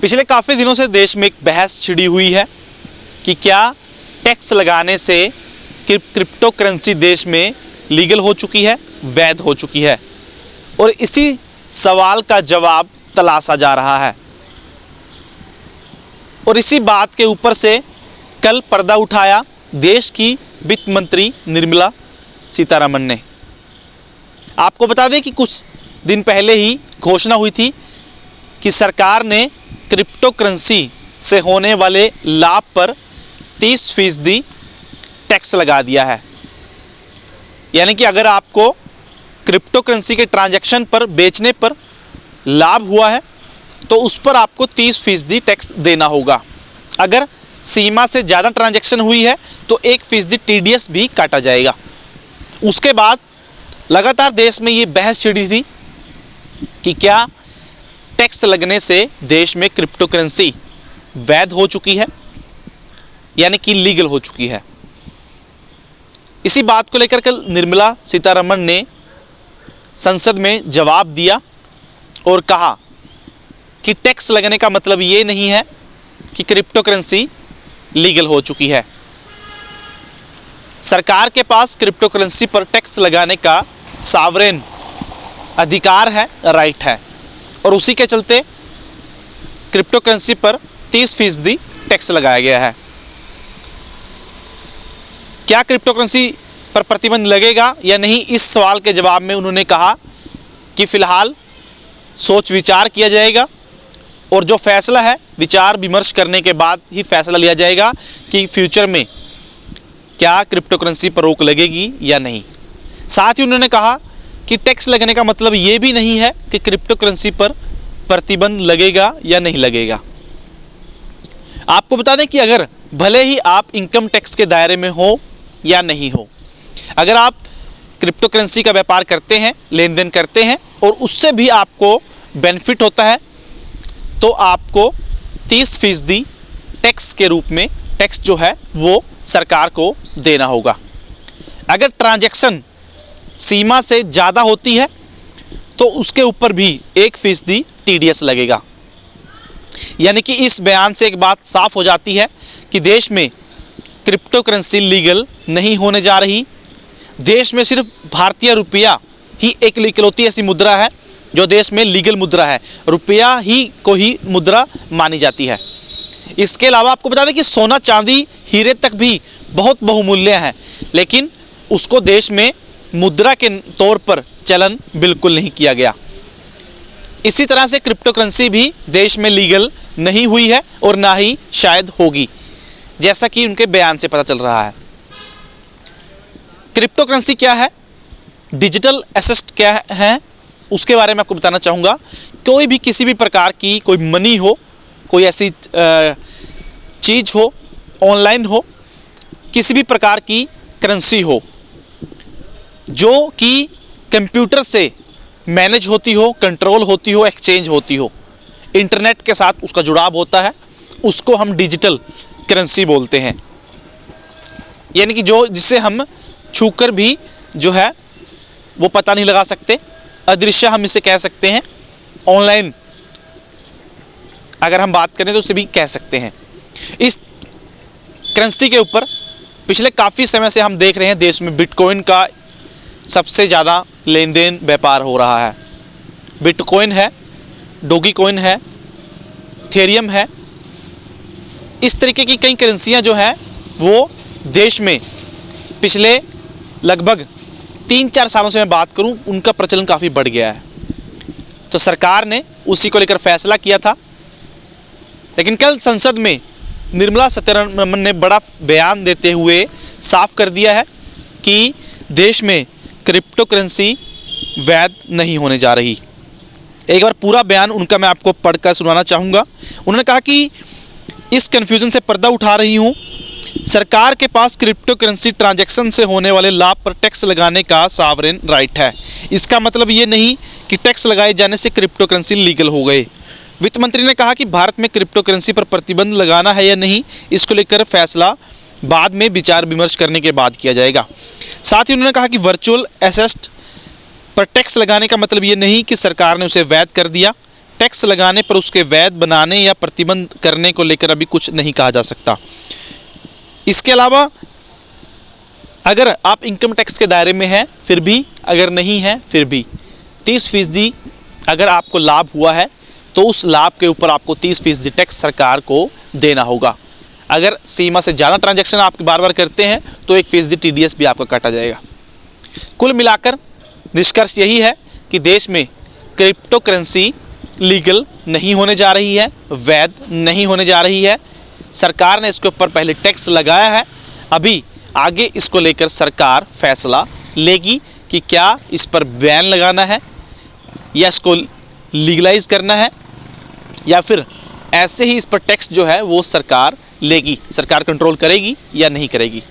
पिछले काफ़ी दिनों से देश में एक बहस छिड़ी हुई है कि क्या टैक्स लगाने से क्रिप्टो करेंसी देश में लीगल हो चुकी है, वैध हो चुकी है, और इसी सवाल का जवाब तलाशा जा रहा है। और इसी बात के ऊपर से कल पर्दा उठाया देश की वित्त मंत्री निर्मला सीतारमण ने। आपको बता दें कि कुछ दिन पहले ही घोषणा हुई थी कि सरकार ने क्रिप्टो करेंसी से होने वाले लाभ पर 30% टैक्स लगा दिया है। यानी कि अगर आपको क्रिप्टो करेंसी के ट्रांजैक्शन पर बेचने पर लाभ हुआ है तो उस पर आपको 30% टैक्स देना होगा। अगर सीमा से ज़्यादा ट्रांजैक्शन हुई है तो 1% TDS भी काटा जाएगा। उसके बाद लगातार देश में ये बहस छिड़ी थी कि क्या टैक्स लगने से देश में क्रिप्टो करेंसी वैध हो चुकी है, यानी कि लीगल हो चुकी है। इसी बात को लेकर कल निर्मला सीतारमण ने संसद में जवाब दिया और कहा कि टैक्स लगने का मतलब ये नहीं है कि क्रिप्टो करेंसी लीगल हो चुकी है। सरकार के पास क्रिप्टो करेंसी पर टैक्स लगाने का सॉवरेन अधिकार है, राइट है, और उसी के चलते क्रिप्टो करेंसी पर 30% टैक्स लगाया गया है। क्या क्रिप्टो करेंसी पर प्रतिबंध लगेगा या नहीं, इस सवाल के जवाब में उन्होंने कहा कि फ़िलहाल सोच विचार किया जाएगा और जो फैसला है विचार विमर्श करने के बाद ही फैसला लिया जाएगा कि फ्यूचर में क्या क्रिप्टो करेंसी पर रोक लगेगी या नहीं। साथ ही उन्होंने कहा कि टैक्स लगने का मतलब ये भी नहीं है कि क्रिप्टो करेंसी पर प्रतिबंध लगेगा या नहीं लगेगा। आपको बता दें कि अगर भले ही आप इनकम टैक्स के दायरे में हो या नहीं हो, अगर आप क्रिप्टो करेंसी का व्यापार करते हैं, लेन देन करते हैं और उससे भी आपको बेनिफिट होता है तो आपको 30% टैक्स के रूप में टैक्स जो है वो सरकार को देना होगा। अगर ट्रांजैक्शन सीमा से ज़्यादा होती है तो उसके ऊपर भी 1% TDS लगेगा। यानी कि इस बयान से एक बात साफ हो जाती है कि देश में क्रिप्टो करेंसी लीगल नहीं होने जा रही। देश में सिर्फ भारतीय रुपया ही एक इकलौती ऐसी मुद्रा है जो देश में लीगल मुद्रा है, रुपया ही को ही मुद्रा मानी जाती है। इसके अलावा आपको बता दें कि सोना, चांदी, हीरे तक भी बहुत बहुमूल्य हैं, लेकिन उसको देश में मुद्रा के तौर पर चलन बिल्कुल नहीं किया गया। इसी तरह से क्रिप्टो करेंसी भी देश में लीगल नहीं हुई है और ना ही शायद होगी, जैसा कि उनके बयान से पता चल रहा है। क्रिप्टो करेंसी क्या है, डिजिटल एसेट क्या है, उसके बारे में आपको बताना चाहूँगा। कोई भी किसी भी प्रकार की कोई मनी हो, कोई ऐसी चीज़ हो, ऑनलाइन हो, किसी भी प्रकार की करेंसी हो जो कि कंप्यूटर से मैनेज होती हो, कंट्रोल होती हो, एक्सचेंज होती हो, इंटरनेट के साथ उसका जुड़ाव होता है, उसको हम डिजिटल करेंसी बोलते हैं। यानी कि जो जिसे हम छूकर भी जो है वो पता नहीं लगा सकते, अदृश्य हम इसे कह सकते हैं। ऑनलाइन अगर हम बात करें तो उसे भी कह सकते हैं। इस करेंसी के ऊपर पिछले काफ़ी समय से हम देख रहे हैं देश में बिटकॉइन का सबसे ज़्यादा लेन देन व्यापार हो रहा है। बिटकॉइन है, डोगी कॉइन है, थेरियम है, इस तरीके की कई करेंसियाँ जो हैं वो देश में पिछले लगभग 3-4 सालों से मैं बात करूं, उनका प्रचलन काफ़ी बढ़ गया है। तो सरकार ने उसी को लेकर फैसला किया था, लेकिन कल संसद में निर्मला सीतारमण ने बड़ा बयान देते हुए साफ कर दिया है कि देश में क्रिप्टो करेंसी वैध नहीं होने जा रही। एक बार पूरा बयान उनका मैं आपको पढ़कर सुनाना चाहूँगा। उन्होंने कहा कि इस कन्फ्यूज़न से पर्दा उठा रही हूँ। सरकार के पास क्रिप्टो करेंसी ट्रांजैक्शन से होने वाले लाभ पर टैक्स लगाने का सॉवरेन राइट है। इसका मतलब ये नहीं कि टैक्स लगाए जाने से क्रिप्टो करेंसी लीगल हो गए। वित्त मंत्री ने कहा कि भारत में क्रिप्टो करेंसी पर प्रतिबंध लगाना है या नहीं, इसको लेकर फैसला बाद में विचार विमर्श करने के बाद किया जाएगा। साथ ही उन्होंने कहा कि वर्चुअल एसेट पर टैक्स लगाने का मतलब ये नहीं कि सरकार ने उसे वैध कर दिया। टैक्स लगाने पर उसके वैध बनाने या प्रतिबंध करने को लेकर अभी कुछ नहीं कहा जा सकता। इसके अलावा अगर आप इनकम टैक्स के दायरे में हैं फिर भी, अगर नहीं है फिर भी 30% अगर आपको लाभ हुआ है तो उस लाभ के ऊपर आपको 30% टैक्स सरकार को देना होगा। अगर सीमा से ज़्यादा ट्रांजैक्शन आप बार बार करते हैं तो 1% TDS भी आपका काटा जाएगा। कुल मिलाकर निष्कर्ष यही है कि देश में क्रिप्टो करेंसी लीगल नहीं होने जा रही है, वैध नहीं होने जा रही है। सरकार ने इसके ऊपर पहले टैक्स लगाया है, अभी आगे इसको लेकर सरकार फैसला लेगी कि क्या इस पर बैन लगाना है या इसको लीगलाइज करना है, या फिर ऐसे ही इस पर टैक्स जो है वो सरकार लेगी, सरकार कंट्रोल करेगी या नहीं करेगी।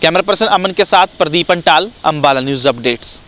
कैमरा पर्सन अमन के साथ प्रदीप अंटाल, अंबाला न्यूज़ अपडेट्स।